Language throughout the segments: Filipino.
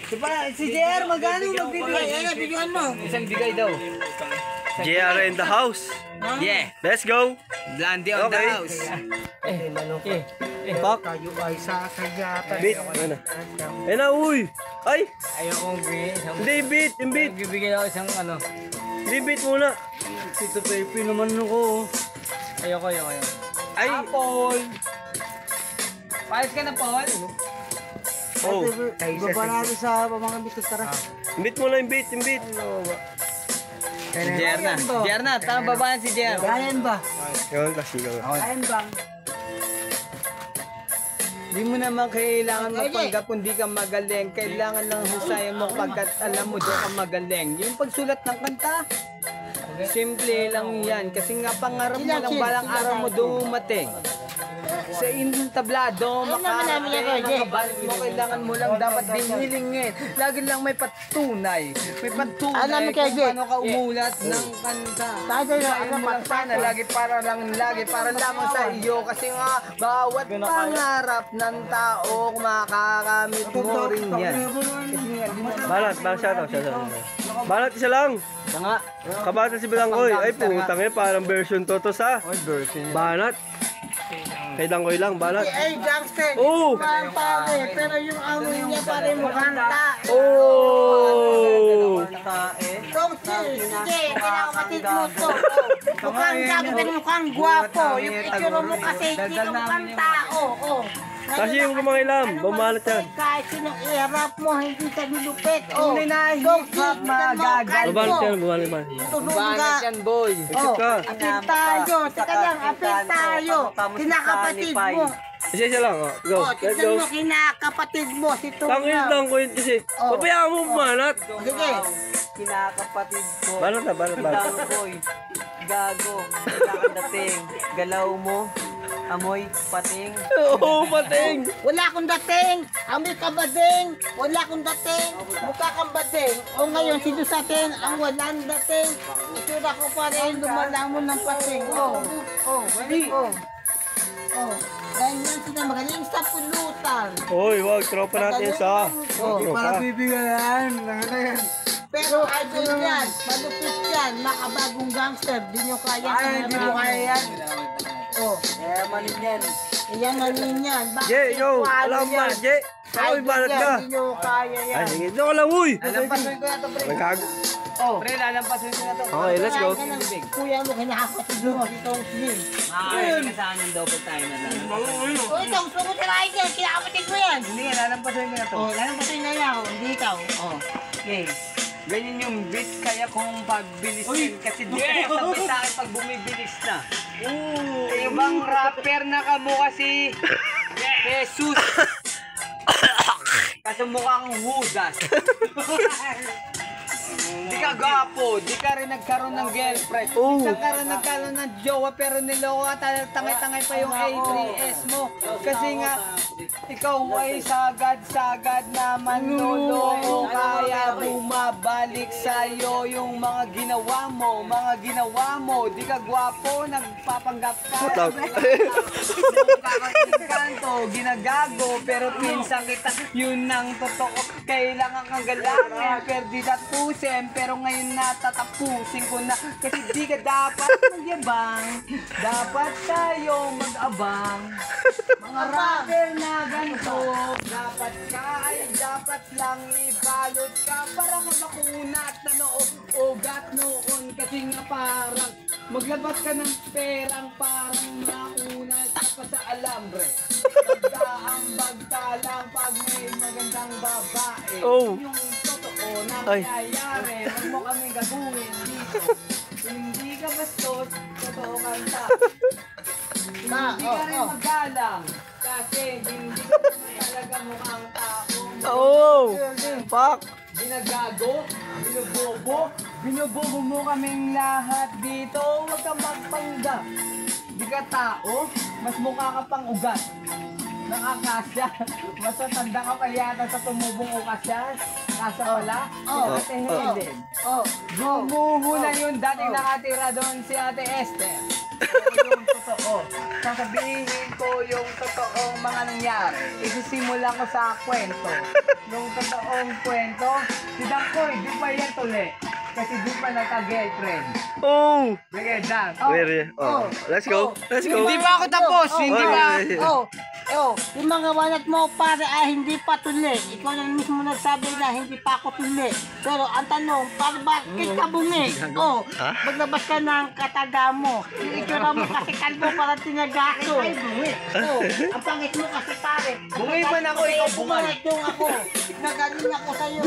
Si JR, magkano magbibigay? Ayan, bigyan mo. Isang bigay daw. JR in the house. Yeah. Let's go. Blandy on the house. Pak. Kayo ay sa kanyata. Beat. Ano? Ayun na, uy. Ay. Ayokong bigay. Hindi, beat. Yung beat. Bibigyan ako isang ano. Hindi, beat muna. Tito Pepe naman ako. Ayoko. Ay. Paul. Payos ka na, Paul? Oh. Baba natin sa mga bitos, tara. Beat muna yung beat. Yung beat. JR na. Tama babaan si JR. Ayan ba? Yun, klasigaw. Ayan ba? Di mo naman kailangan magpanggap kung di ka magaling. Kailangan lang husayan mo pagkat alam mo doon ka magaling. Yung pagsulat ng kanta, simple lang yan. Kasi nga pangarap mo lang balang araw mo dumating. Sa inyong tablado, makabalik mo, kailangan mo lang dapat din hilingin. Lagi lang may patunay. May patunay kung paano ka umulat ng kanta. Sayin mo lang sana, lagi para lamang sa iyo. Kasi nga, bawat pangarap ng tao, makakamit mo rin yan. Balat siya. Balat isa lang. Nga, Kabata si Balangkoy. Ay, putang eh. Parang version to sa. Balat. Kay Dangkoy lang, balat. Ay, gangster. Oh! Pare, pero yung amoy niya pare mo kanta. Oh! Sige, kinakapatid mo to. Mukhang gabi pero mukhang gwapo. Yung itsura mo kasi hindi ka mukhang tao. Kasi yung kumangilam, bumalat yan. Kahit sinong i-rap mo, hindi ka nilupit. Hindi na hip-hop magagal. Bumalat yan, bumalat yan. Tulungan Banat yan, boy. Exit ka. apit tayo. Teka lang, apit tayo. Kinakapatid mo. Isa lang, oh. Go, let's Tignan go. mo, kinakapatid mo. Si Tangin Tuna. Dangkoy kasi. Pabayaan mo bumalat. Sige. Kinakapatid ko. Balat na, balat. Boy. Gago. Dating. Galaw mo. Amoy. Pating. Oo, pating. Wala akong dating. Amoy ka bading. Wala akong dating. Mukha kang bading. O ngayon, sino sa atin ang walang dating? Itura ko pa rin, lumalamon ng pating. Ganyan sila magaling sa pulutan. Hoy, wag. Tropa natin sa. Tropa. bibigayan. Pero idol yan, malupit yan, makabagong gangster. Di nyo kaya. Ay, di mo kaya yan. Manin yan. Iyan na rin yan. Bakit Jay, yo. paano Alam mo, yan? Jay. Ay, balat ka. Di nyo kaya yan. Ay, sige. Doon ka lang, uy. Lalampasin ko na to, pre. Nagkago. Pre, lalampasin ko na to. Okay, let's go. Kuya mo, kinakapatid mo. Itong slim. Ayun. Saan yung dapat tayo na lang? O ito, gusto ko talaga yan. Kinakapatid mo yan. Hindi, lalampasin ko na to. Lalampasin na yan. Hindi ikaw. Okay. Ganyan yung beat kaya kung pagbilisin. Kasi di ka sabi sa akin pag bumibilis na. Yung bang rapper na kamukha si Jesus. Kasi mukhang Judas. Di ka gapo, di ka rin nagkaroon ng girlfriend. Di ka rin nagkaroon ng jowa pero niloko at tangay-tangay pa yung A3S mo. Kasi nga, ikaw ay sagad-sagad na manloloko. Kaya bumabalik sa'yo yung mga ginawa mo. Di ka gwapo, nagpapanggap ka. Kanto, ginagago, pero pinsan kita, yun ang totoo. Kailangan kang galangin, pero di tapusin. Pero ngayon natatapusin ko na. Kasi di ka dapat magyabang. Dapat tayo mag-abang. Mga rapper na ganito. Dapat lang ibalot ka. Para mabakunat na ugat noon. Kasi nga parang maglabas ka ng perang parang maunat ka pa sa alambre. Magdahambag ka lang pag may magandang babae. Yung totoo na mayayari. Huwag mo kami gagawin dito. Hindi ka bastos, totoo kang tao. Hindi ka rin magalang. Kasi hindi ka talaga mukhang tao. Fuck. Ginagago, binubobo mo kaming lahat dito. Huwag kang magpanggap. Di ka tao, mas mukha ka pang ugat. Nakakasya. Mas matanda ka pa yata sa tumubong ukasya. Nasa wala? Si Ate Helen. Bumuho na yun. Dating nakatira doon si Ate Esther. yung totoo. Sasabihin ko yung totoong mga nangyari. Isisimulan ko sa kwento. Yung totoong kwento, si Dangkoy, di pa yan tuli. Kasi di pa nagka-girlfriend. Oh! Sige, Dang. Where? Oh. Let's go. Let's go. Hindi pa ako tapos, hindi Oh, pa. yeah. Yung mga wanat mo pare ay hindi pa tuli. Ikaw na mismo nagsabi na hindi pa ako tuli. Pero ang tanong, para bakit ka bungi? Maglabas ka ng kataga mo. Yung itsura mo kasi kalbo parang tinagaso. Ay, bungi. Ang pangit mo kasi pare. Bungi man ako, ikaw bungal. Bungi yung ako. Nagaling ako sa'yo.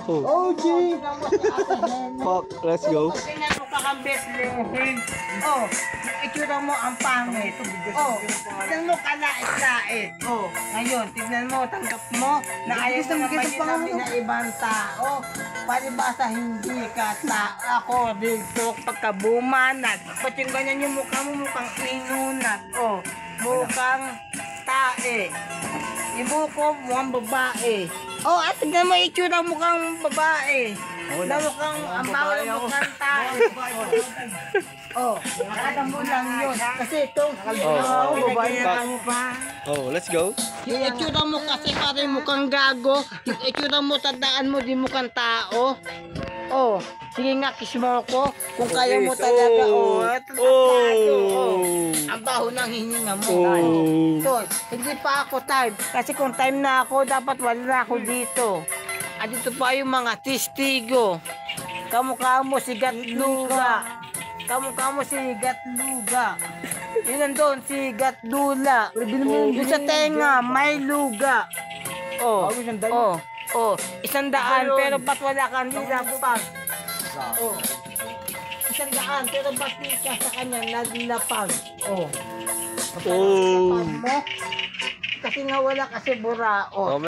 Oh, G. Fuck, let's go. Tingnan mo ka kang Bethlehem. Yung itsura mo ang pangit. Tingnan mo kalait-lait. Ngayon, tignan mo, tanggap mo na ayaw mo naman sinabi na ibang tao. Palibasa hindi ka tao. Ako dito pagkabumanat. Ba't yung ganyan yung mukha mo mukhang inunat? Mukhang tae. Yung buko mukhang babae. At tignan mo itsura mukhang babae. Na mukhang ang bawal ang mukhang tae. Nakata mo lang yun. Kasi ito, babae mo pa. Oh, let's go. Yung itsura mo kasi parang mukhang gago. Yung itsura mo, tandaan mo, di mukhang tao. Sige nga, kiss mo ako. Kung kaya mo talaga, ang baho ng hininga mo. Hindi pa ako time. Kasi kung time na ako, dapat wala na ako dito. At dito pa yung mga testigo. Kamukha mo si Gatluga. Kamukha mo si Gatluga. Yun nandun, si Gatdula. Yung sa tenga, may luga. 100, pero ba't wala kang nilapag? 100, pero ba't di ka sa kanya naglapag? Kasi nga wala kasi burao.